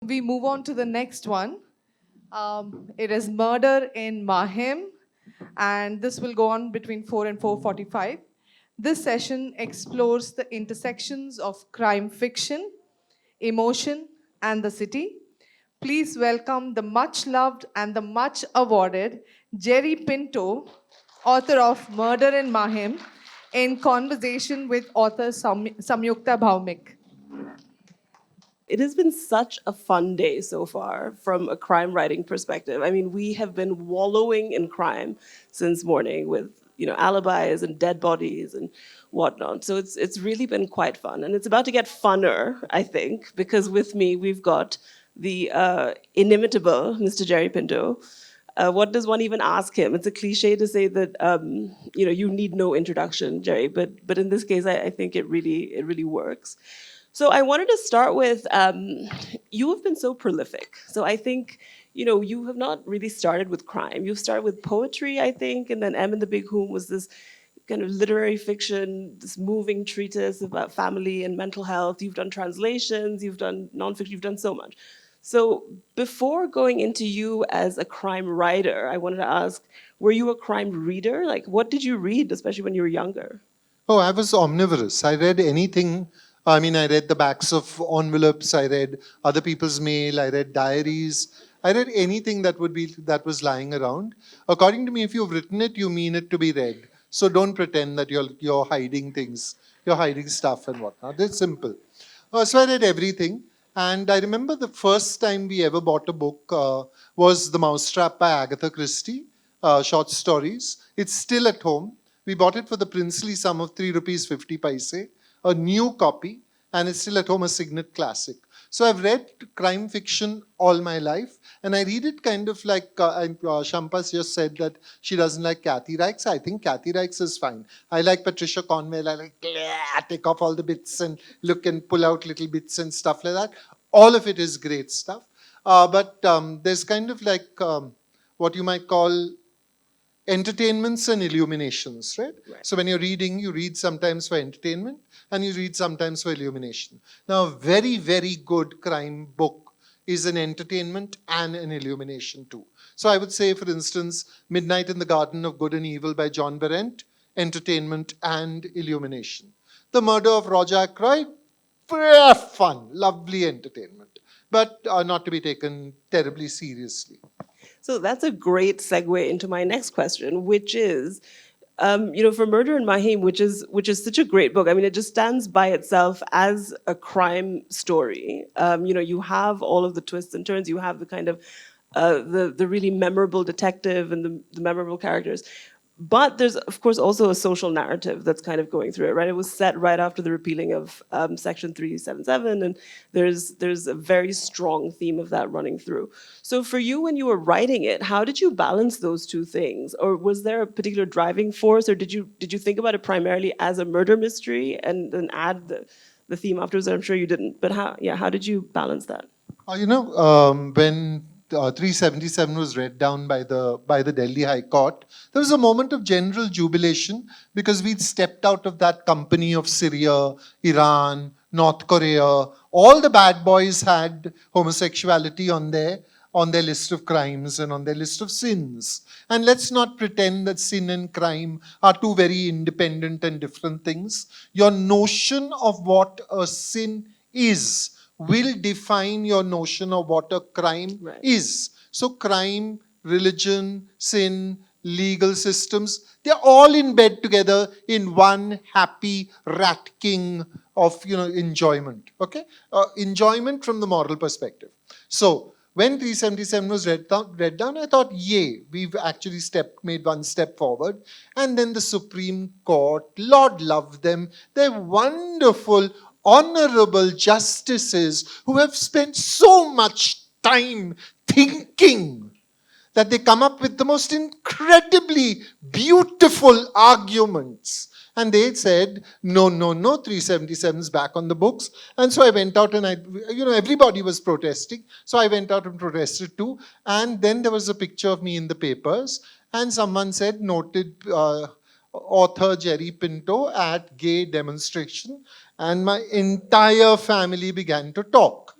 We move on to the next one. It is Murder in Mahim, and this will go on between 4 and 4:45. This session explores the intersections of crime fiction, emotion, and the city. Please welcome the much loved and the much awarded Jerry Pinto, author of Murder in Mahim, in conversation with author Samyukta Bhowmick. It has been such a fun day so far from a crime writing perspective. I mean, we have been wallowing in crime since morning with, alibis and dead bodies and whatnot. So it's really been quite fun. And it's about to get funner, I think, because with me we've got the inimitable Mr. Jerry Pinto. What does one even ask him? It's a cliche to say that you need no introduction, Jerry, but in this case, I think it really works. So I wanted to start with you have been so prolific. So I think you have not really started with crime. You've started with poetry, I think, and then M and the Big Whom was this kind of literary fiction, this moving treatise about family and mental health. You've done translations, you've done nonfiction, you've done so much. So before going into you as a crime writer, I wanted to ask, were you a crime reader? Like, what did you read, especially when you were younger? Oh, I was omnivorous. I read anything. I mean, I read the backs of envelopes. I read other people's mail. I read diaries. I read anything that was lying around. According to me, if you've written it, you mean it to be read. So don't pretend that you're hiding things. You're hiding stuff and whatnot. It's simple. So I read everything. And I remember the first time we ever bought a book was The Mousetrap by Agatha Christie, short stories. It's still at home. We bought it for the princely sum of 3 rupees 50 paise, a new copy, and it's still at home, a Signet classic. So I've read crime fiction all my life, and I read it kind of like Shampas just said that she doesn't like Kathy Reichs. I think Kathy Reichs is fine. I like Patricia Cornwell. I like take off all the bits and look and pull out little bits and stuff like that. All of it is great stuff. But there's kind of like what you might call entertainments and illuminations, right? So when you're reading, you read sometimes for entertainment and you read sometimes for illumination. Now, a very, very good crime book is an entertainment and an illumination too. So I would say, for instance, Midnight in the Garden of Good and Evil by John Berendt, entertainment and illumination. The Murder of Roger Ackroyd, very fun, lovely entertainment, but not to be taken terribly seriously. So that's a great segue into my next question, which is, for Murder in Mahim, which is such a great book. I mean, it just stands by itself as a crime story. You have all of the twists and turns. You have the kind of the really memorable detective and the memorable characters. But there's, of course, also a social narrative that's kind of going through it, right? It was set right after the repealing of Section 377, and there's a very strong theme of that running through. So for you, when you were writing it, how did you balance those two things? Or was there a particular driving force, or did you think about it primarily as a murder mystery and then add the theme afterwards? I'm sure you didn't, but how did you balance that? When 377 was read down by the Delhi High Court, there was a moment of general jubilation because we'd stepped out of that company of Syria, Iran, North Korea. All the bad boys had homosexuality on their list of crimes and on their list of sins. And let's not pretend that sin and crime are two very independent and different things. Your notion of what a sin is will define your notion of what a crime is. So crime, religion, sin, legal systems, they're all in bed together in one happy rat king of enjoyment. Okay? Enjoyment from the moral perspective. So when 377 was read down, I thought, yay, we've actually made one step forward. And then the Supreme Court, Lord love them, they're wonderful, honorable justices who have spent so much time thinking that they come up with the most incredibly beautiful arguments. And they said, no, 377 is back on the books. And so I went out and everybody was protesting. So I went out and protested too. And then there was a picture of me in the papers. And someone said, noted author Jerry Pinto at gay demonstration. And my entire family began to talk.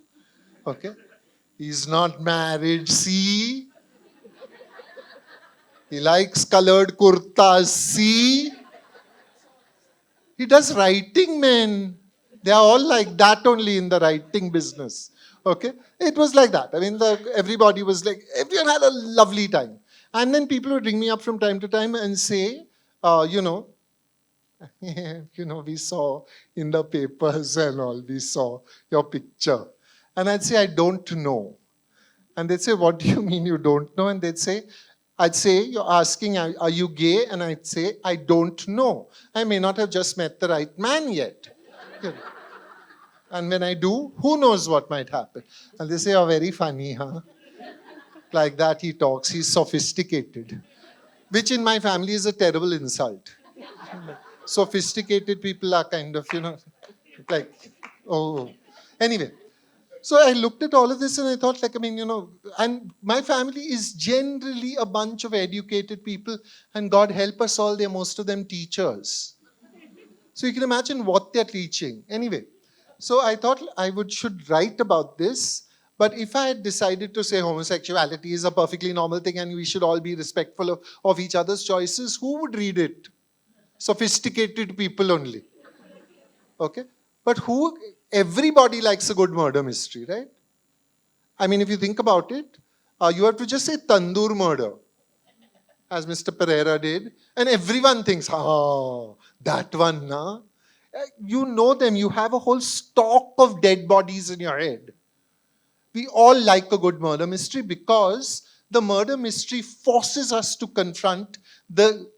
Okay. He's not married, see? He likes colored kurtas, see? He does writing, man. They are all like that only in the writing business. Okay? It was like that. I mean, everybody was like, everyone had a lovely time. And then people would ring me up from time to time and say, you know, we saw in the papers and all, we saw your picture. And I'd say, I don't know. And they'd say, what do you mean you don't know? And I'd say, you're asking, are you gay? And I'd say, I don't know. I may not have just met the right man yet. You know. And when I do, who knows what might happen? And they say, you're very funny, huh? Like that he talks, he's sophisticated. Which in my family is a terrible insult. Sophisticated people are kind of, like, oh. Anyway, so I looked at all of this and I thought, like, and my family is generally a bunch of educated people, and God help us all, they're most of them teachers. So you can imagine what they're teaching. Anyway, so I thought should write about this, but if I had decided to say homosexuality is a perfectly normal thing and we should all be respectful of each other's choices, who would read it? Sophisticated people only. Okay? But everybody likes a good murder mystery, right? I mean, if you think about it, you have to just say tandoor murder, as Mr. Pereira did, and everyone thinks, that one, na? You know them, you have a whole stock of dead bodies in your head. We all like a good murder mystery because the murder mystery forces us to confront the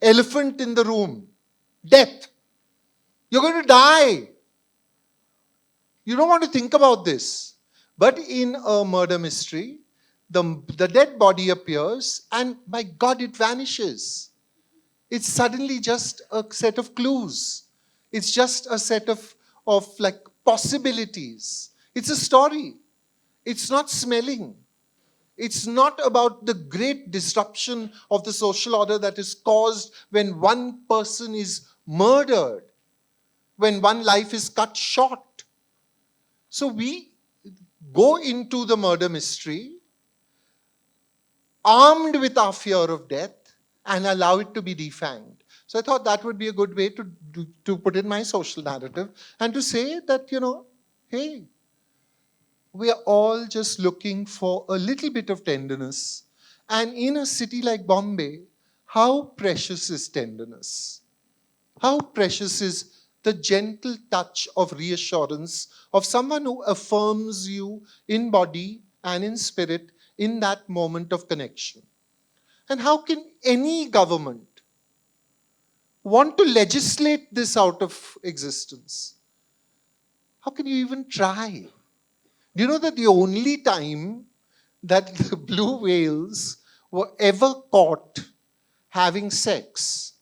elephant in the room, death. You're going to die. You don't want to think about this. But in a murder mystery, the dead body appears and, my God, it vanishes. It's suddenly just a set of clues. It's just a set of like possibilities. It's a story. It's not smelling. It's not about the great disruption of the social order that is caused when one person is murdered, when one life is cut short. So we go into the murder mystery armed with our fear of death and allow it to be defanged. So I thought that would be a good way to put in my social narrative and to say that, hey, we are all just looking for a little bit of tenderness. And in a city like Bombay, how precious is tenderness? How precious is the gentle touch of reassurance of someone who affirms you in body and in spirit in that moment of connection? And how can any government want to legislate this out of existence? How can you even try? Do you know that the only time that the blue whales were ever caught having sex,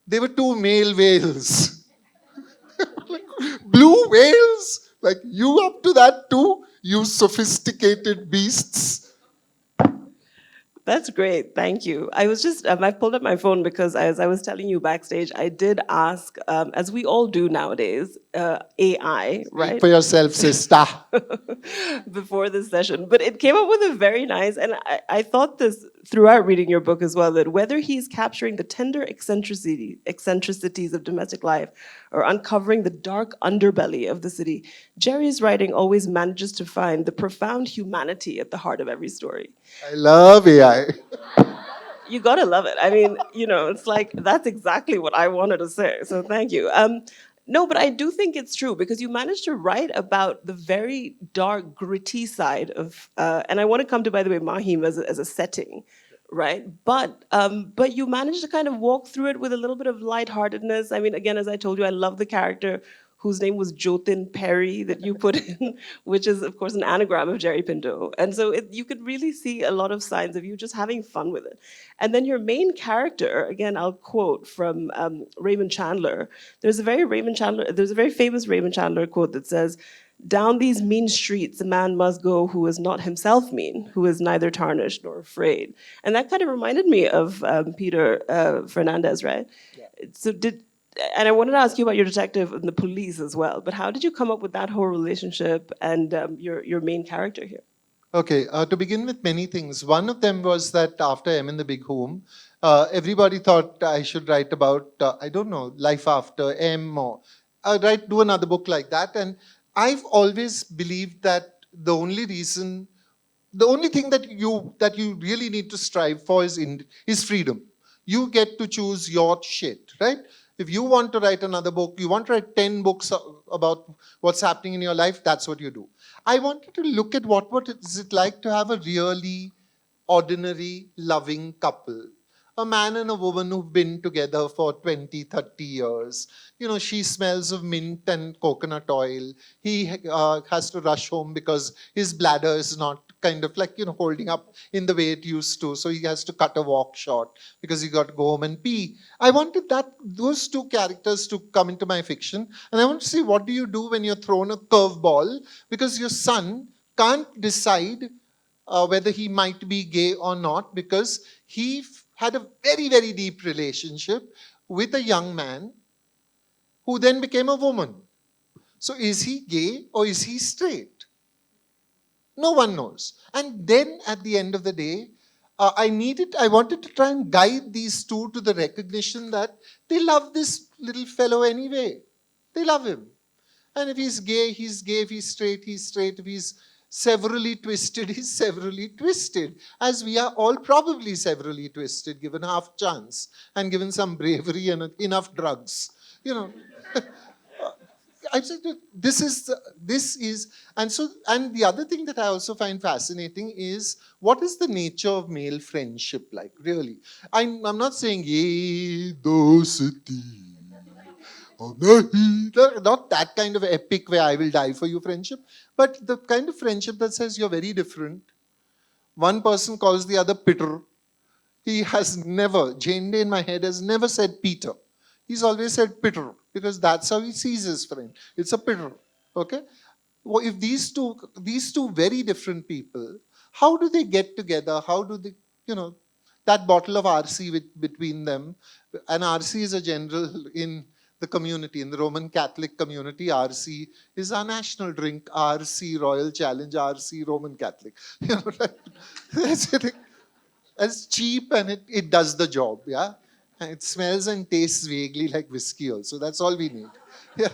they were two male whales. Blue whales? Like, you up to that too, you sophisticated beasts? That's great. Thank you. I was just, I pulled up my phone because as I was telling you backstage, I did ask, as we all do nowadays, AI, right? Speak for yourself, sister. Before this session. But it came up with a very nice, and I thought this throughout reading your book as well, that whether he's capturing the tender eccentricities of domestic life or uncovering the dark underbelly of the city, Jerry's writing always manages to find the profound humanity at the heart of every story. I love AI. You gotta love it. I mean, it's like, that's exactly what I wanted to say. So thank you. No, but I do think it's true because you managed to write about the very dark, gritty side of, and I want to come to, by the way, Mahim as a setting, right? But you managed to kind of walk through it with a little bit of lightheartedness. I mean, again, as I told you, I love the character whose name was Jotin Perry that you put in, which is, of course, an anagram of Jerry Pinto. And so you could really see a lot of signs of you just having fun with it. And then your main character, again, I'll quote from Raymond Chandler. There's a very famous Raymond Chandler quote that says, "Down these mean streets, a man must go who is not himself mean, who is neither tarnished nor afraid." And that kind of reminded me of Peter Fernandez, right? Yeah. So and I wanted to ask you about your detective and the police as well, but how did you come up with that whole relationship and your main character here? Okay, to begin with, many things. One of them was that after M in the Big Home, everybody thought I should write about, I don't know, life after M, or do another book like that. And I've always believed that the only thing that you really need to strive for is freedom. You get to choose your shit, right? If you want to write another book, you want to write 10 books about what's happening in your life, that's what you do. I wanted to look at what is it like to have a really ordinary, loving couple. A man and a woman who've been together for 20, 30 years. You know, she smells of mint and coconut oil. He has to rush home because his bladder is not kind of like, holding up in the way it used to. So he has to cut a walk short because he got to go home and pee. I wanted those two characters to come into my fiction. And I want to see, what do you do when you're thrown a curveball because your son can't decide whether he might be gay or not, because had a very, very deep relationship with a young man who then became a woman. So is he gay or is he straight? No one knows. And then at the end of the day, I wanted to try and guide these two to the recognition that they love this little fellow anyway. They love him. And if he's gay, he's gay. If he's straight, he's straight. If he's severally twisted, he's severally twisted. As we are all probably severally twisted, given half chance and given some bravery and enough drugs. You know. I said, and the other thing that I also find fascinating is, what is the nature of male friendship like, really? I'm not saying, ye the city. Not that kind of epic where I will die for you friendship, but the kind of friendship that says you're very different. One person calls the other Peter. Jane Day in my head has never said Peter. He's always said Peter, because that's how he sees his friend. It's a Peter, okay? Well, if these two very different people, how do they get together? How do they, that bottle of RC between them, and RC is a general in the community, in the Roman Catholic community, RC is our national drink, RC Royal Challenge, RC Roman Catholic. It's cheap and it does the job, yeah? And it smells and tastes vaguely like whiskey also. That's all we need. Yeah.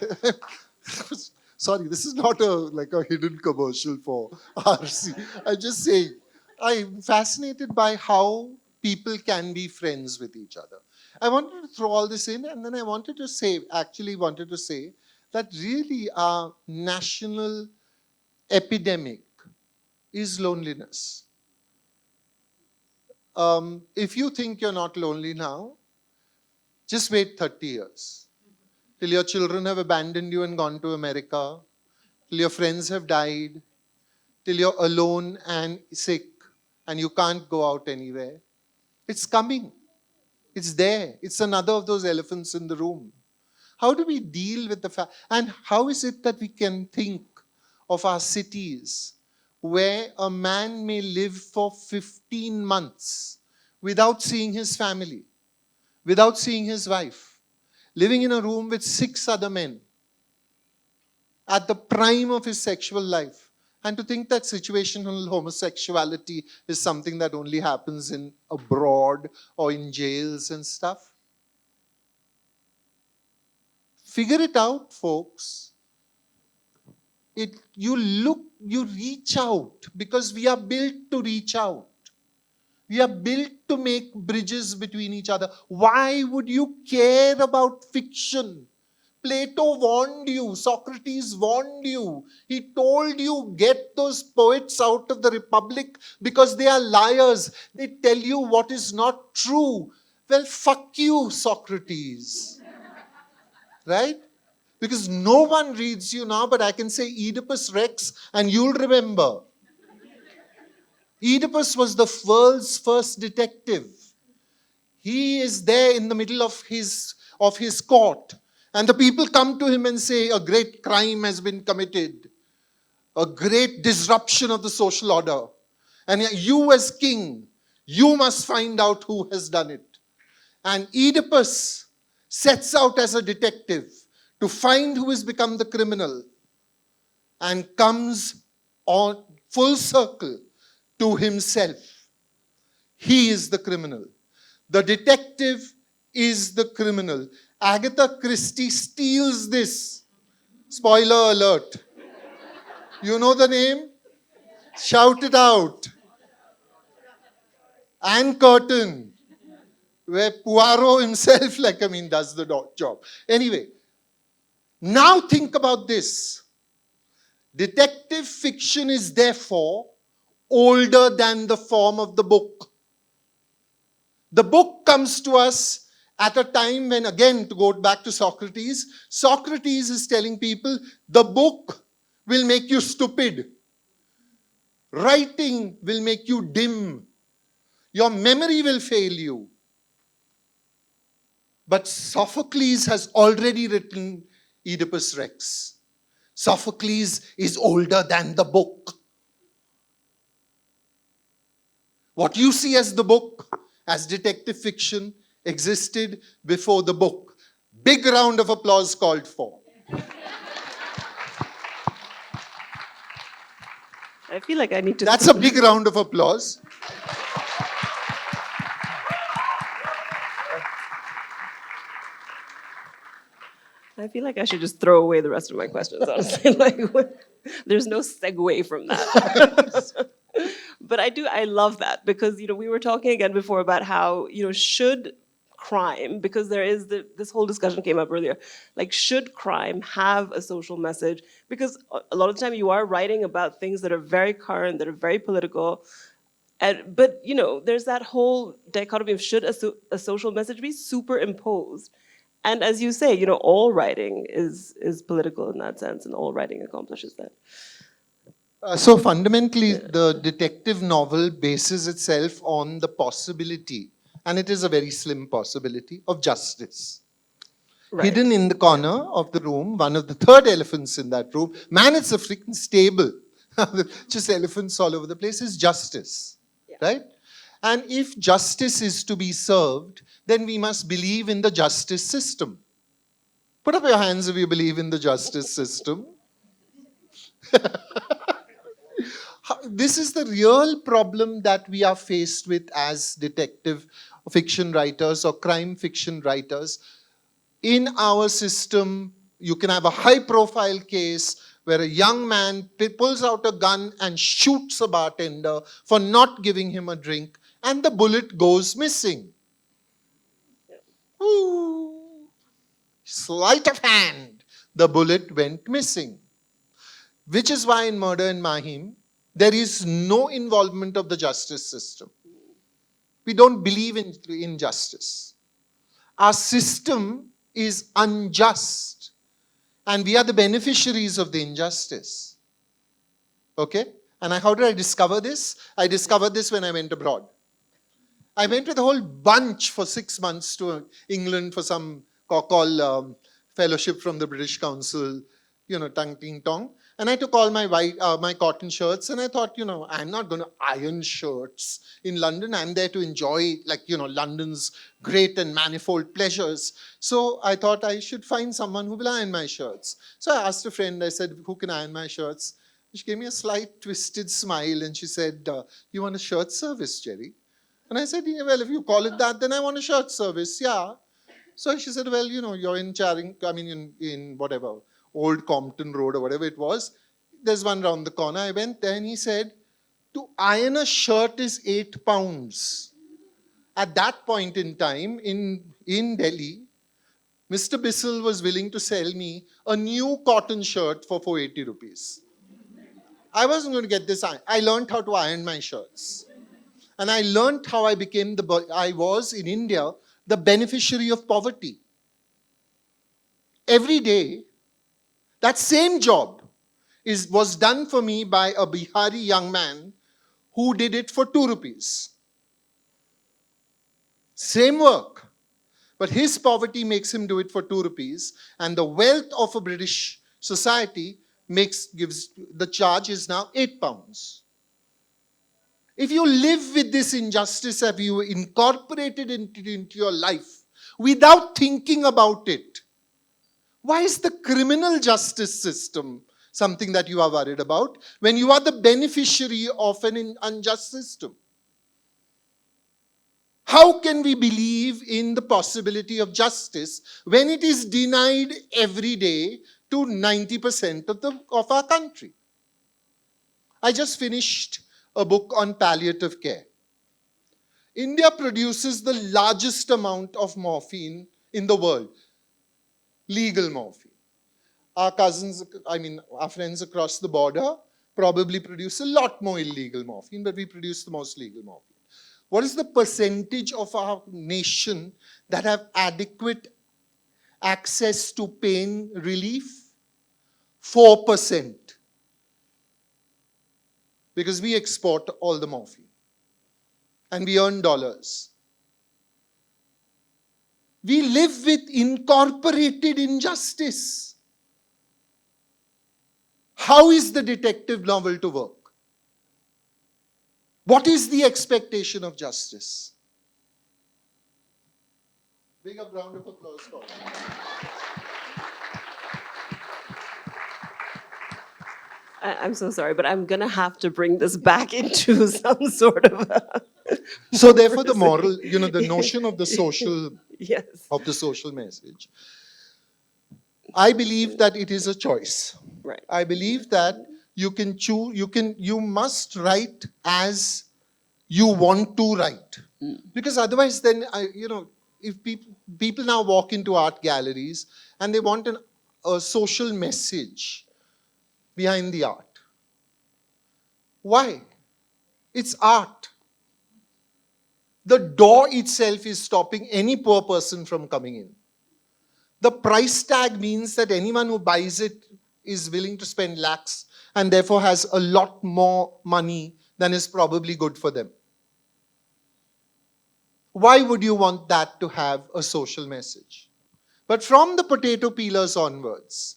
Sorry, this is not a hidden commercial for RC. I'm just saying, I'm fascinated by how people can be friends with each other. I wanted to throw all this in, and then I wanted to say that really our national epidemic is loneliness. If you think you're not lonely now, just wait 30 years. Till your children have abandoned you and gone to America, till your friends have died, till you're alone and sick and you can't go out anywhere. It's coming. It's there. It's another of those elephants in the room. How do we deal with the fact? And how is it that we can think of our cities where a man may live for 15 months without seeing his family, without seeing his wife, living in a room with 6 other men at the prime of his sexual life? And to think that situational homosexuality is something that only happens in abroad or in jails and stuff. Figure it out, folks. You reach out, because we are built to reach out. We are built to make bridges between each other. Why would you care about fiction? Plato warned you. Socrates warned you. He told you, get those poets out of the Republic because they are liars. They tell you what is not true. Well, fuck you, Socrates. Right? Because no one reads you now, but I can say Oedipus Rex and you'll remember. Oedipus was the world's first detective. He is there in the middle of his court. And the people come to him and say, a great crime has been committed. A great disruption of the social order. And you as king, you must find out who has done it. And Oedipus sets out as a detective to find who has become the criminal, and comes on full circle to himself. He is the criminal. The detective is the criminal. Agatha Christie steals this. Spoiler alert. You know the name? Shout it out. Anne Curtin, where Poirot himself, does the job. Anyway, now think about this. Detective fiction is therefore older than the form of the book. The book comes to us at a time when, again, to go back to Socrates, Socrates is telling people, the book will make you stupid. Writing will make you dim. Your memory will fail you. But Sophocles has already written Oedipus Rex. Sophocles is older than the book. What you see as the book, as detective fiction, existed before the book. Big round of applause called for. I feel like I need to... That's a big round of applause. I feel like I should just throw away the rest of my questions, honestly. There's no segue from that. But I love that because, we were talking again before about how, should crime, because there is this whole discussion came up earlier, should crime have a social message? Because a lot of the time you are writing about things that are very current, that are very political, but, there's that whole dichotomy of should a social message be superimposed? And as you say, all writing is political in that sense, and all writing accomplishes that. So fundamentally, the detective novel bases itself on the possibility, and it is a very slim possibility, of justice. Right. Hidden in the corner of the room, one of the third elephants in that room, man, it's a freaking stable. Just elephants all over the place, is justice. Yeah. Right? And if justice is to be served, then we must believe in the justice system. Put up your hands if you believe in the justice system. This is the real problem that we are faced with as detective fiction writers or crime fiction writers. In our system, you can have a high-profile case where a young man pulls out a gun and shoots a bartender for not giving him a drink, and the bullet goes missing. Ooh. Sleight of hand, the bullet went missing. Which is why in Murder in Mahim, there is no involvement of the justice system. We don't believe in justice. Our system is unjust, and we are the beneficiaries of the injustice. Okay? And how did I discover this? I discovered this when I went abroad. I went with a whole bunch for 6 months to England for some fellowship from the British Council, tongue ting tong. And I took all my my cotton shirts, and I thought, I'm not going to iron shirts in London. I'm there to enjoy, London's great and manifold pleasures. So I thought I should find someone who will iron my shirts. So I asked a friend, I said, who can iron my shirts? She gave me a slight twisted smile, and she said, you want a shirt service, Jerry? And I said, yeah, well, if you call it that, then I want a shirt service, yeah. So she said, well, you're in Charing, in whatever, Old Compton Road or whatever it was. There's one round the corner. I went there and he said, to iron a shirt is 8 pounds. At that point in time, in Delhi, Mr. Bissell was willing to sell me a new cotton shirt for 480 rupees. I wasn't going to get this iron. I learned how to iron my shirts. And I learned how I became I was in India, the beneficiary of poverty. Every day, that same job was done for me by a Bihari young man who did it for 2 rupees. Same work. But his poverty makes him do it for 2 rupees. And the wealth of a British society gives the charge is now 8 pounds. If you live with this injustice, have you incorporated it into your life without thinking about it? Why is the criminal justice system something that you are worried about, when you are the beneficiary of an unjust system? How can we believe in the possibility of justice when it is denied every day to 90% of our country? I just finished a book on palliative care. India produces the largest amount of morphine in the world, legal morphine. Our cousins, our friends across the border probably produce a lot more illegal morphine, but we produce the most legal morphine. What is the percentage of our nation that have adequate access to pain relief? 4%. Because we export all the morphine. And we earn dollars. We live with incorporated injustice. How is the detective novel to work? What is the expectation of justice? Big up round of applause for it. I'm so sorry, but I'm going to have to bring this back into some sort of So therefore the moral, the notion of the social yes. of the social message, I believe that it is a choice. Right. I believe that you can choose, you must write as you want to write. Because otherwise then, if people now walk into art galleries and they want a social message behind the art. Why? It's art. The door itself is stopping any poor person from coming in. The price tag means that anyone who buys it is willing to spend lakhs and therefore has a lot more money than is probably good for them. Why would you want that to have a social message? But from the potato peelers onwards,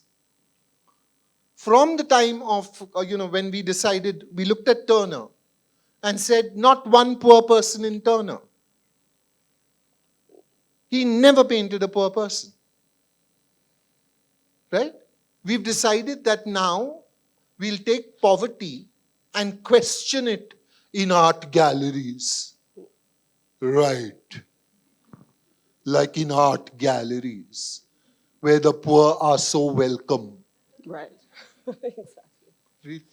from the time of, when we decided, we looked at Turner and said, not one poor person in Turner. He never painted a poor person. Right? We've decided that now we'll take poverty and question it in art galleries. Right. Like in art galleries, where the poor are so welcome. Right. Exactly.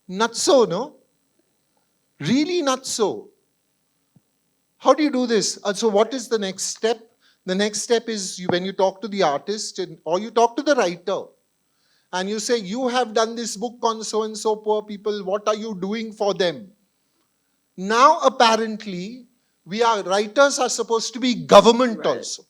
Not so, no? Really not so. How do you do this? So what is the next step? The next step is when you talk to the artist or you talk to the writer and you say, you have done this book on so-and-so poor people, what are you doing for them? Now apparently, writers are supposed to be government also.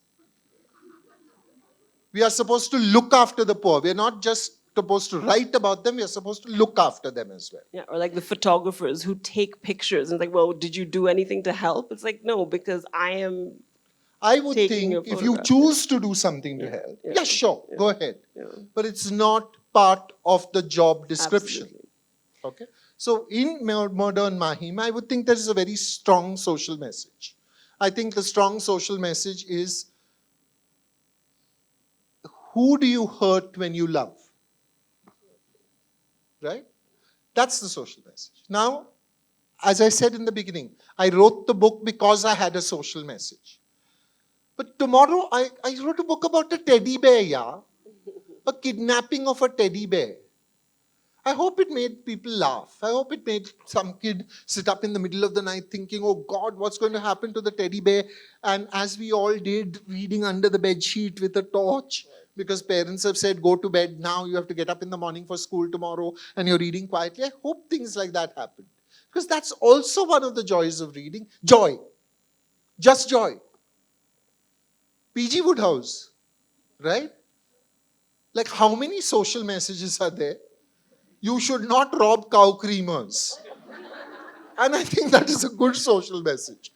We are supposed to look after the poor. We are not just supposed to write about them, we are supposed to look after them as well. Yeah, or like the photographers who take pictures and like, well, did you do anything to help? It's like, no, because I would think if you choose to do something to help, yeah, sure, go ahead. Yeah. But it's not part of the job description. Absolutely. Okay? So in modern Mahim, I would think there is a very strong social message. I think the strong social message is, who do you hurt when you love? Right? That's the social message. Now, as I said in the beginning, I wrote the book because I had a social message. But tomorrow, I wrote a book about a teddy bear, yeah? A kidnapping of a teddy bear. I hope it made people laugh. I hope it made some kid sit up in the middle of the night thinking, oh God, what's going to happen to the teddy bear? And as we all did, reading under the bed sheet with a torch, because parents have said, go to bed now, you have to get up in the morning for school tomorrow, and you're reading quietly. I hope things like that happen. Because that's also one of the joys of reading. Joy. Just joy. P.G. Woodhouse, right? Like, how many social messages are there? You should not rob cow creamers. And I think that is a good social message.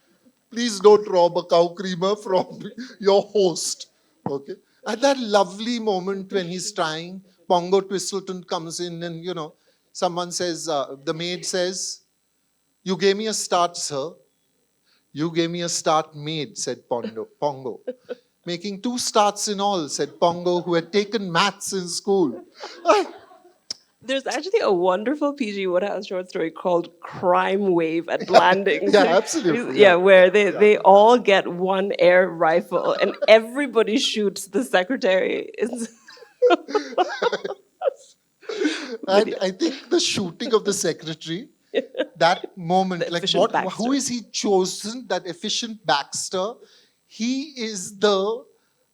Please don't rob a cow creamer from your host. Okay? At that lovely moment when he's trying, Pongo Twistleton comes in and, someone says, the maid says, you gave me a start, sir. You gave me a start, maid, said Pongo. Making 2 starts in all, said Pongo, who had taken maths in school. There's actually a wonderful PG Wodehouse short story called Crime Wave at Blandings. Yeah, absolutely. Yeah, where they all get one air rifle and everybody shoots the secretary. But And I think the shooting of the secretary, that moment, The like efficient what, who Baxter. is he chosen? That efficient Baxter, he is the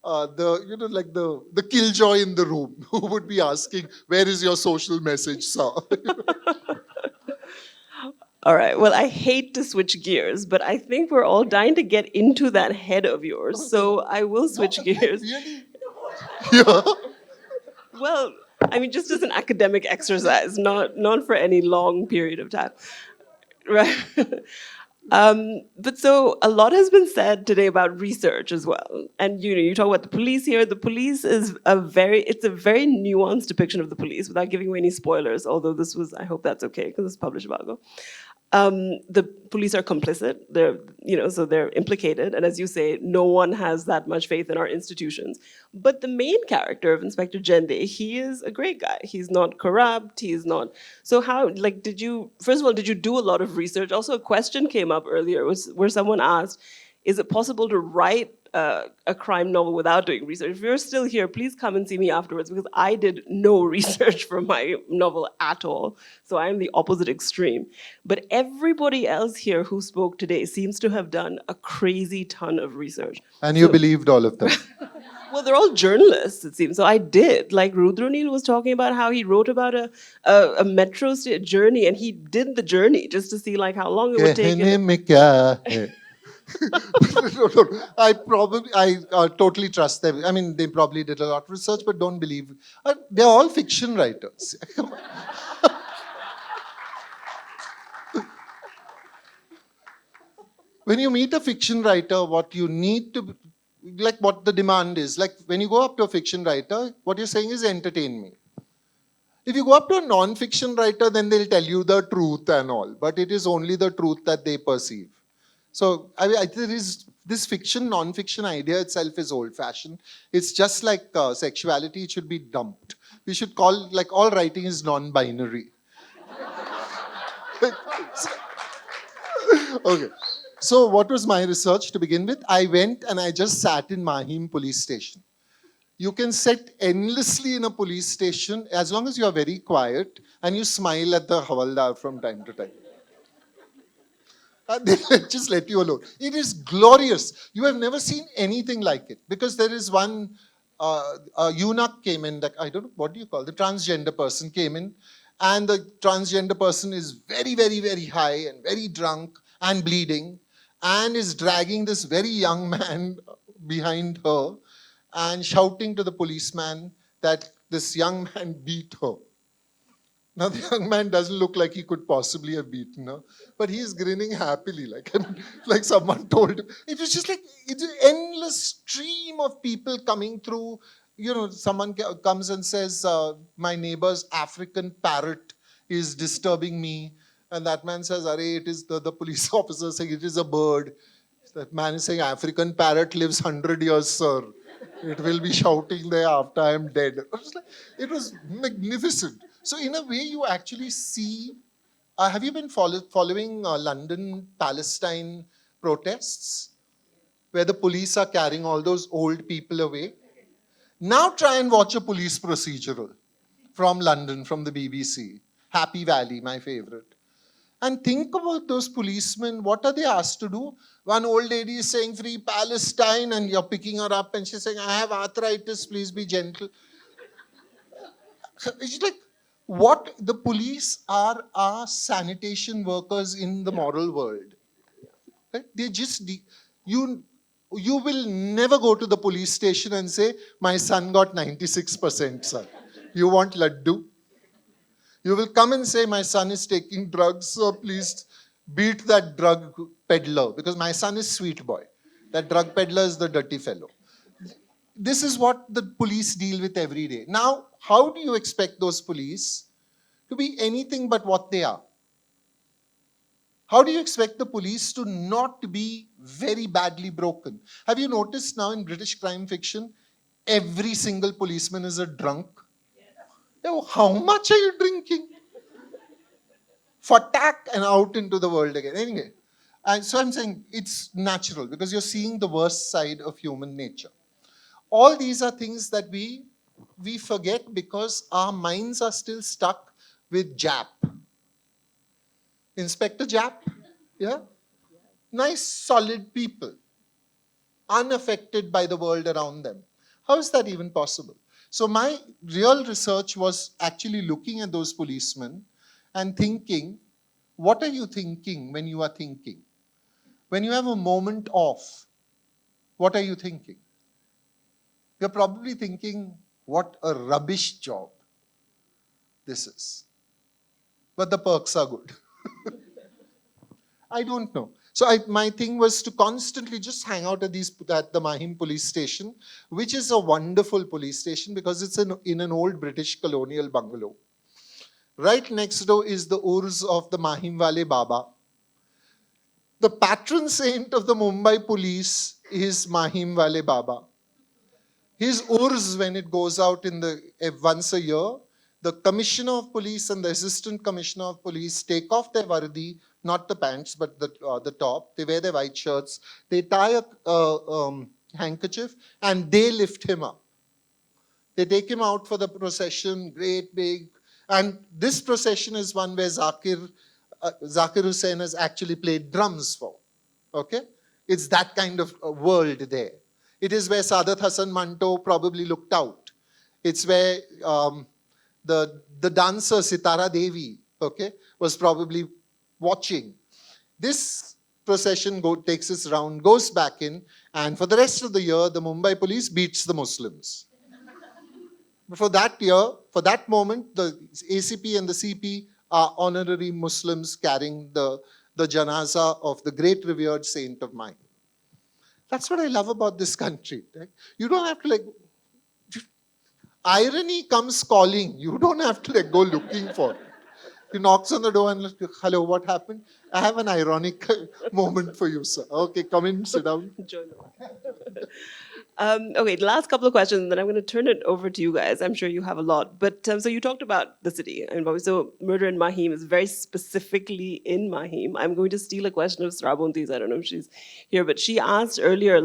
like the killjoy in the room who would be asking, "Where is your social message, sir?" All right. Well, I hate to switch gears, but I think we're all dying to get into that head of yours. So I will switch gears. Really? Yeah. Well, I mean, just as an academic exercise, not for any long period of time, right? But so a lot has been said today about research as well, and you talk about the police here. The police is it's a very nuanced depiction of the police without giving away any spoilers. Although this was, I hope that's okay because it's published a while ago. The police are complicit. So they're implicated. And as you say, no one has that much faith in our institutions. But the main character of Inspector Jende, he is a great guy. He's not corrupt. He's not. So how, like, first of all, did you do a lot of research? Also, a question came up earlier where someone asked, is it possible to write a crime novel without doing research? If you're still here, please come and see me afterwards because I did no research for my novel at all. So I am the opposite extreme. But everybody else here who spoke today seems to have done a crazy ton of research. And you believed all of them. Well, they're all journalists, it seems. So I did. Like Rudronil was talking about how he wrote about a metro journey, and he did the journey just to see like how long it would take. कहने में क्या है? No. I totally trust them. I mean, they probably did a lot of research, but don't believe. They're all fiction writers. Come on. When you meet a fiction writer, what you need to, like what the demand is, like when you go up to a fiction writer, what you're saying is entertain me. If you go up to a non-fiction writer, then they'll tell you the truth and all, but it is only the truth that they perceive. So there is this fiction, non-fiction idea itself is old-fashioned. It's just like sexuality; it should be dumped. We should call like all writing is non-binary. Okay. So what was my research to begin with? I went and I just sat in Mahim police station. You can sit endlessly in a police station as long as you are very quiet and you smile at the Havaldar from time to time. They just let you alone. It is glorious. You have never seen anything like it because there is one eunuch came in, I don't know, what do you call it? The transgender person came in, and the transgender person is very, very, very high and very drunk and bleeding and is dragging this very young man behind her and shouting to the policeman that this young man beat her. Now, the young man doesn't look like he could possibly have beaten her, but he's grinning happily, like someone told him. It was just like, it's an endless stream of people coming through. Someone comes and says, my neighbor's African parrot is disturbing me. And that man says, it is the police officer saying it is a bird. That man is saying, African parrot lives 100 years, sir. It will be shouting there after I am dead. It was magnificent. So in a way, you actually see, have you been following London Palestine protests? Where the police are carrying all those old people away? Now try and watch a police procedural from London, from the BBC. Happy Valley, my favorite. And think about those policemen. What are they asked to do? One old lady is saying, free Palestine, and you're picking her up and she's saying, I have arthritis, please be gentle. It's like, what the police are sanitation workers in the moral world. Right? They just, you will never go to the police station and say, my son got 96%, sir. You want laddu? You will come and say, my son is taking drugs, so please beat that drug peddler, because my son is sweet boy. That drug peddler is the dirty fellow. This is what the police deal with every day. Now, how do you expect those police to be anything but what they are? How do you expect the police to not be very badly broken? Have you noticed now in British crime fiction, every single policeman is a drunk? Yo, how much are you drinking? Fatak and out into the world again. Anyway, and so I'm saying it's natural because you're seeing the worst side of human nature. All these are things that we forget because our minds are still stuck with Jap. Inspector Jap, yeah? Nice, solid people, unaffected by the world around them. How is that even possible? So my real research was actually looking at those policemen and thinking, what are you thinking when you are thinking? When you have a moment off, what are you thinking? You're probably thinking, what a rubbish job this is. But the perks are good. I don't know. So my thing was to constantly just hang out at the Mahim police station, which is a wonderful police station because it's in an old British colonial bungalow. Right next door is the Urs of the Mahim Wale Baba. The patron saint of the Mumbai police is Mahim Wale Baba. His Urs, when it goes out once a year, the commissioner of police and the assistant commissioner of police take off their vardi, not the pants, but the top. They wear their white shirts. They tie a handkerchief and they lift him up. They take him out for the procession, great big. And this procession is one where Zakir Hussain has actually played drums for. Okay? It's that kind of world there. It is where Sadat Hassan Manto probably looked out. It's where the dancer Sitara Devi, okay, was probably watching. This procession takes its round, goes back in, and for the rest of the year, the Mumbai police beats the Muslims. For that moment, the ACP and the CP are honorary Muslims carrying the janaza of the great revered saint of mine. That's what I love about this country. Right? You don't have to irony comes calling. You don't have to go looking for it. He knocks on the door and hello, what happened? I have an ironic moment for you, sir. Okay, come in, sit down. Okay, the last couple of questions, and then I'm going to turn it over to you guys. I'm sure you have a lot. But so you talked about the city. And so Murder in Mahim is very specifically in Mahim. I'm going to steal a question of Srabonti's. I don't know if she's here, but she asked earlier,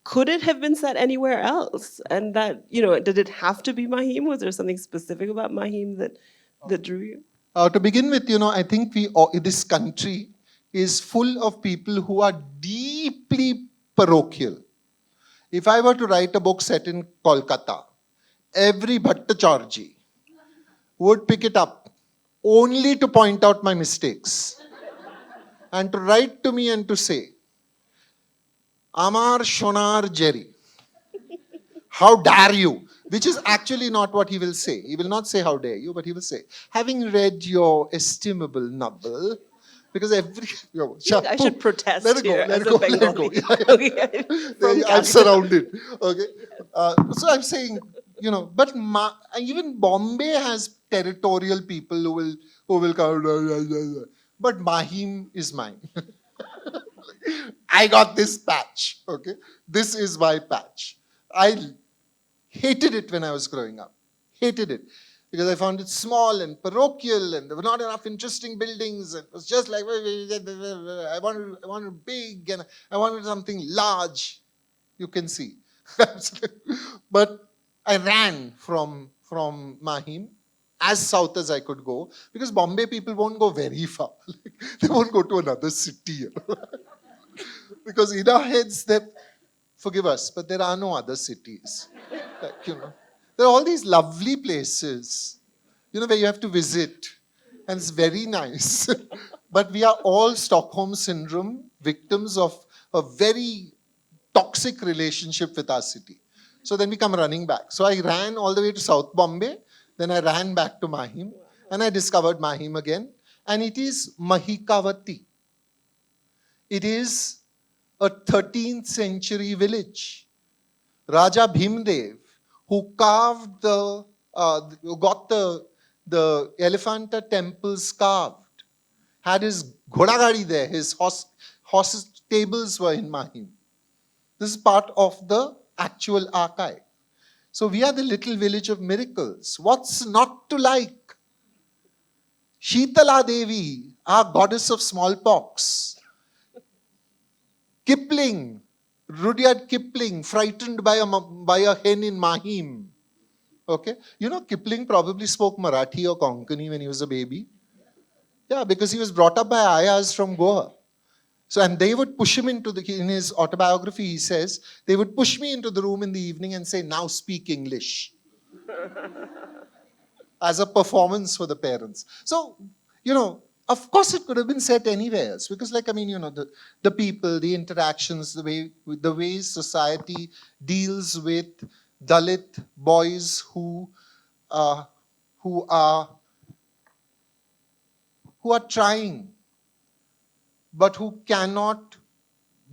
could it have been set anywhere else? And that, did it have to be Mahim? Was there something specific about Mahim that drew you? To begin with, I think this country is full of people who are deeply parochial. If I were to write a book set in Kolkata, every Bhattacharji would pick it up only to point out my mistakes and to write to me and to say, Amar Shonar Jerry, how dare you? Which is actually not what he will say. He will not say how dare you, but he will say, having read your estimable novel, because I should protest let it go, here let as it a go, let it go. Bengali. Okay. I'm surrounded. Okay, so I'm saying, but even Bombay has territorial people who will come. But Mahim is mine. I got this patch. Okay, this is my patch. I hated it when I was growing up. Hated it. Because I found it small and parochial and there were not enough interesting buildings. It was just like, I wanted big and I wanted something large. You can see. But I ran from Mahim as south as I could go because Bombay people won't go very far. They won't go to another city. Because in our heads, forgive us, but there are no other cities. There are all these lovely places, where you have to visit. And it's very nice. But we are all Stockholm Syndrome victims of a very toxic relationship with our city. So then we come running back. So I ran all the way to South Bombay. Then I ran back to Mahim. And I discovered Mahim again. And it is Mahikavati. It is a 13th century village. Raja Bhimdev, who carved who got the Elephanta temples carved, had his ghodagadi there, his horses' stables were in Mahim. This is part of the actual archive. So we are the little village of miracles. What's not to like? Sheetala Devi, our goddess of smallpox. Kipling, Rudyard Kipling, frightened by a hen in Mahim. Okay? You know, Kipling probably spoke Marathi or Konkani when he was a baby. Yeah, because he was brought up by ayahs from Goa. So, and they would push him in his autobiography, he says, they would push me into the room in the evening and say, now speak English. As a performance for the parents. So, you know, of course it could have been set anywhere else. Because, like, I mean, you know, the people, the interactions, the ways society deals with Dalit boys who are trying, but who cannot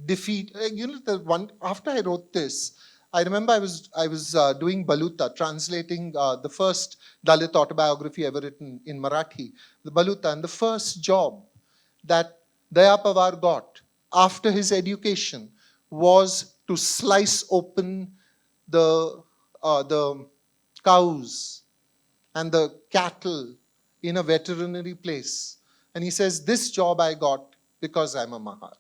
defeat. You know, the one after I wrote this, I remember I was doing Baluta, translating the first Dalit autobiography ever written in Marathi, the Baluta, and the first job that Daya Pawar got after his education was to slice open the cows and the cattle in a veterinary place. And he says, this job I got because I'm a Mahar.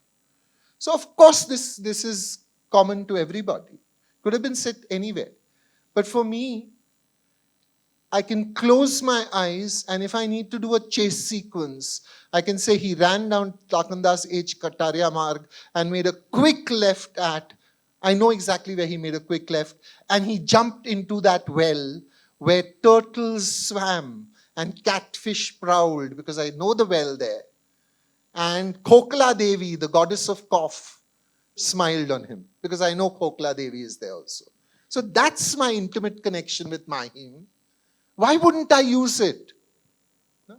So of course this is common to everybody. Could have been set anywhere. But for me, I can close my eyes, and if I need to do a chase sequence, I can say he ran down Takandas H. Kataria Marg and made a quick left I know exactly where he made a quick left, and he jumped into that well where turtles swam and catfish prowled, because I know the well there. And Kokla Devi, the goddess of cough, smiled on him, because I know Kokla Devi is there also. So that's my intimate connection with Mahim. Why wouldn't I use it?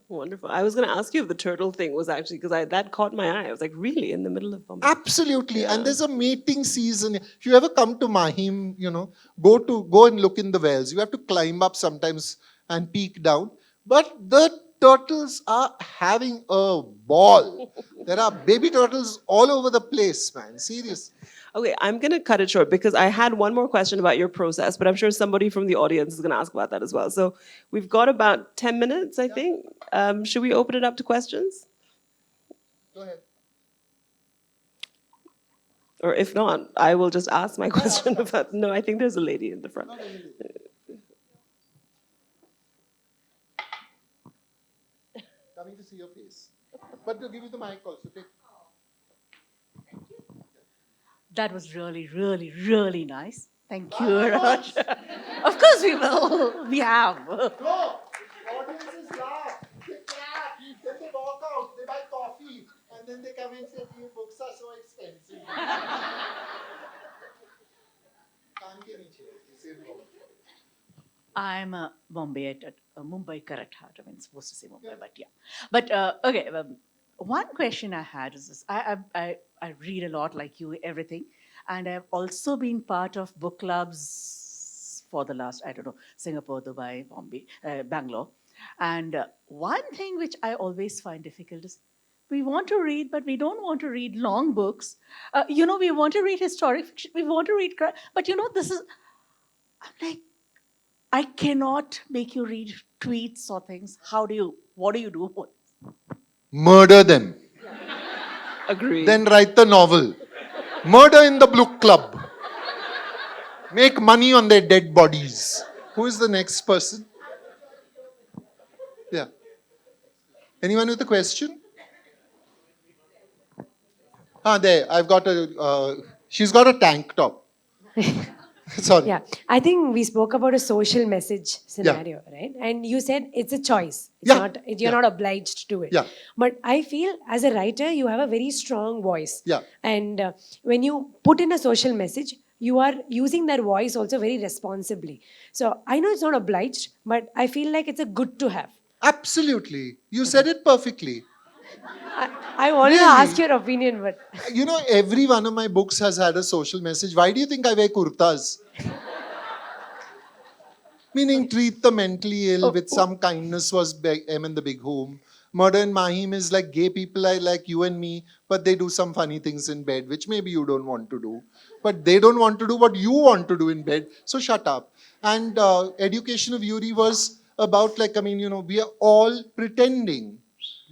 Wonderful. I was going to ask you if the turtle thing was actually, because that caught my eye. I was like, really, in the middle of Bombay? Absolutely. Yeah. And there's a mating season. If you ever come to Mahim, you know, go and look in the wells. You have to climb up sometimes and peek down. But the turtles are having a ball. There are baby turtles all over the place, man. Seriously. Okay, I'm going to cut it short because I had one more question about your process, but I'm sure somebody from the audience is going to ask about that as well. So we've got about 10 minutes, I think. Should we open it up to questions? Go ahead. Or if not, I will just ask my question about... No, I think there's a lady in the front. Coming to see your face. But to give you the mic also. Take. That was really, really, really nice. Thank you very much. Of course we will. We have. No! Audiences laugh. They clap. Then they walk out. They buy coffee. And then they come and say, your books are so expensive. Can't get each other. I'm a Mumbai correct heart. I mean, supposed to say Mumbai, but yeah. But okay, one question I had is this. I read a lot like you, everything. And I've also been part of book clubs for the last, I don't know, Singapore, Dubai, Bombay, Bangalore. And one thing which I always find difficult is we want to read, but we don't want to read long books. We want to read historic fiction. We want to read, but this is, I'm like, I cannot make you read tweets or things. What do you do? Murder them. Agreed. Then write the novel. Murder in the book club. Make money on their dead bodies. Who is the next person? Yeah. Anyone with a question? There. I've got she's got a tank top. Sorry. Yeah, I think we spoke about a social message scenario, right? And you said it's a choice. You're not obliged to do it. Yeah. But I feel as a writer, you have a very strong voice. Yeah. And when you put in a social message, you are using that voice also very responsibly. So I know it's not obliged, but I feel like it's a good to have. Absolutely. You said it perfectly. I wanted to ask your opinion, but... You know, every one of my books has had a social message. Why do you think I wear kurtas? Meaning, treat the mentally ill with some kindness was M in the Big Home. Murder in Mahim is like gay people are like you and me, but they do some funny things in bed, which maybe you don't want to do. But they don't want to do what you want to do in bed, so shut up. And Education of Yuri was about like, we are all pretending.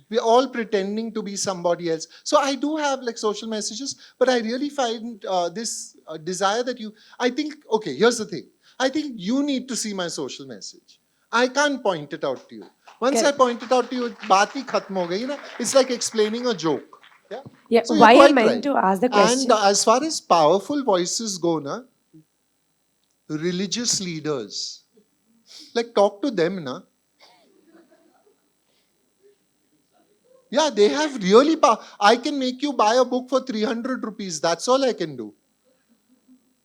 We're all pretending to be somebody else. So I do have like social messages, but I really find this desire that I think, okay, here's the thing. I think you need to see my social message. I can't point it out to you. Once I Correct. point it out to you, baat hi khatm ho gayi na. It's like explaining a joke. Yeah. Yeah, So you're why I quite meant right. to ask the And question. as far as powerful voices go, na, religious leaders, like talk to them, na. Yeah, they have really power. I can make you buy a book for 300 rupees. That's all I can do.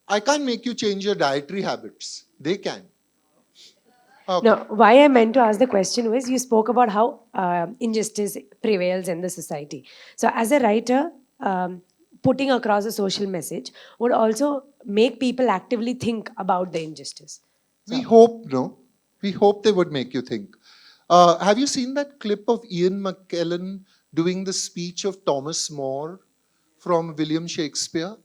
I can't make you change your dietary habits. They can. Okay. No, why I meant to ask the question was you spoke about how injustice prevails in the society. So, as a writer, putting across a social message would also make people actively think about the injustice. We hope, no? We hope they would make you think. Have you seen that clip of Ian McKellen doing the speech of Thomas More from William Shakespeare?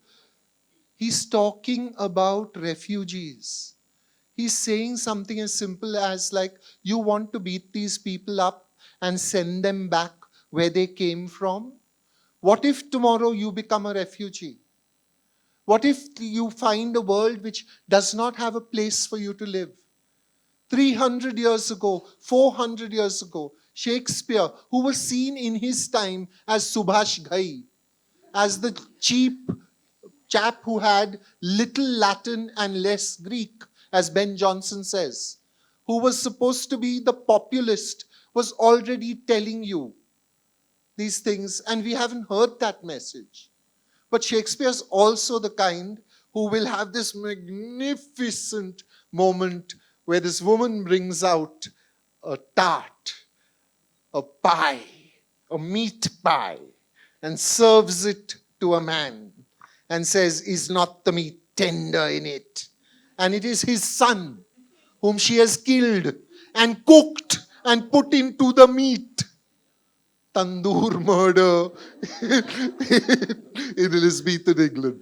He's talking about refugees. He's saying something as simple as like, you want to beat these people up and send them back where they came from? What if tomorrow you become a refugee? What if you find a world which does not have a place for you to live? 300 years ago, 400 years ago, Shakespeare, who was seen in his time as Subhash Ghai, as the cheap chap who had little Latin and less Greek, as Ben Jonson says, who was supposed to be the populist, was already telling you these things, and we haven't heard that message. But Shakespeare's also the kind who will have this magnificent moment where this woman brings out a tart, a pie, a meat pie, and serves it to a man and says, is not the meat tender in it? And it is his son whom she has killed and cooked and put into the meat. Tandoor murder in Elizabethan England.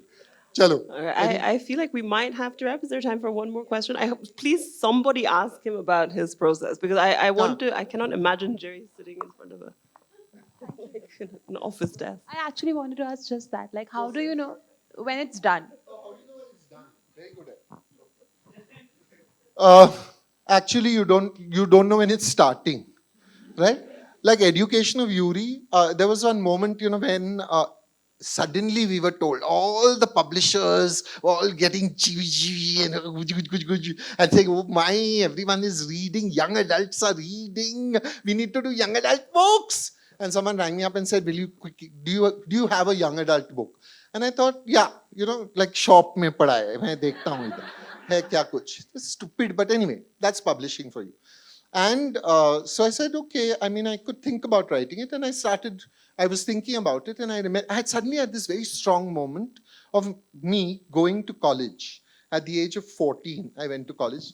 Chalo. I feel like we might have to wrap. Is there time for one more question? I hope, please, somebody ask him about his process, because I cannot imagine Jerry sitting in front of an office desk. I actually wanted to ask just that. Like, how do you know when it's done? Actually, you don't know when it's starting, right? Like Education of Yuri, there was one moment, when suddenly we were told all the publishers were all getting chivi and saying, oh my, everyone is reading, young adults are reading, we need to do young adult books. And someone rang me up and said, do you have a young adult book? And I thought, yeah, like shop mein pada hai, main dekhta hu idhar. Hai kya kuch? It's stupid, but anyway, that's publishing for you. And so I said, okay, I could think about writing it. And I was thinking about it. And I had suddenly had this very strong moment of me going to college. At the age of 14, I went to college,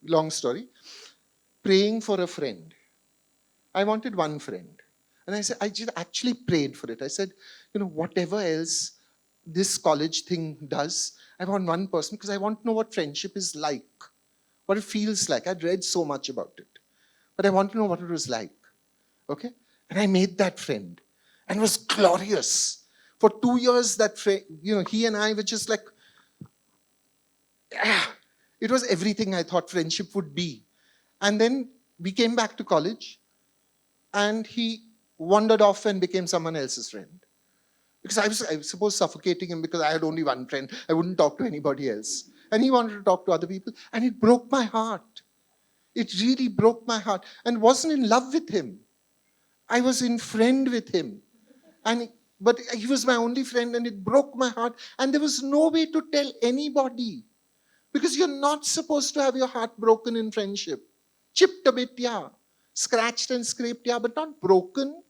long story, praying for a friend. I wanted one friend. And I said, I just actually prayed for it. I said, whatever else this college thing does, I want one person because I want to know what friendship is like, what it feels like. I'd read so much about it, but I want to know what it was like. Okay? And I made that friend, and it was glorious. For 2 years, that friend, he and I were just like, it was everything I thought friendship would be. And then we came back to college, and he wandered off and became someone else's friend. Because I was supposed suffocating him because I had only one friend. I wouldn't talk to anybody else. And he wanted to talk to other people. And it broke my heart. It really broke my heart. And wasn't in love with him. I was in friend with him. But he was my only friend, and it broke my heart. And there was no way to tell anybody. Because you're not supposed to have your heart broken in friendship. Chipped a bit, yeah. Scratched and scraped, yeah, but not broken.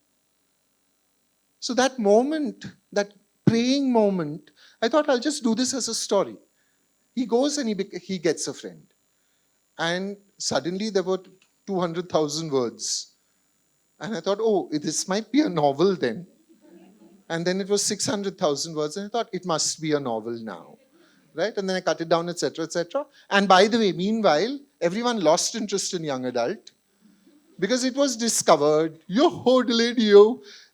So that moment, that praying moment, I thought I'll just do this as a story. He goes and he gets a friend. And suddenly there were 200,000 words. And I thought, oh, this might be a novel then. And then it was 600,000 words. And I thought, it must be a novel now. right? And then I cut it down, etc., etc. And by the way, meanwhile, everyone lost interest in young adult because it was discovered,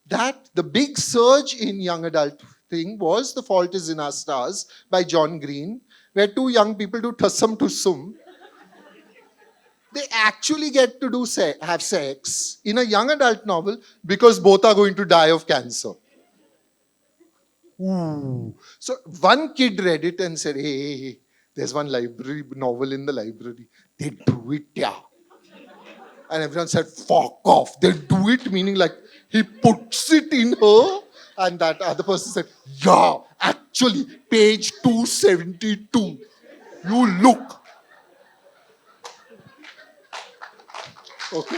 that the big surge in young adult thing was The Fault Is in Our Stars by John Green, where two young people do tussum tussum. They actually get to have sex in a young adult novel because both are going to die of cancer. Ooh. So one kid read it and said, hey, there's one library novel in the library. They do it, yeah. And everyone said, fuck off. They do it, meaning like he puts it in her. And that other person said, yeah, actually, page 272. You look. Okay.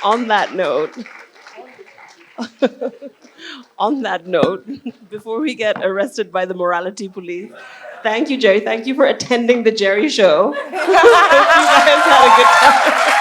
On that note, before we get arrested by the morality police, thank you, Jerry. Thank you for attending the Jerry Show. Hope you guys had a good time.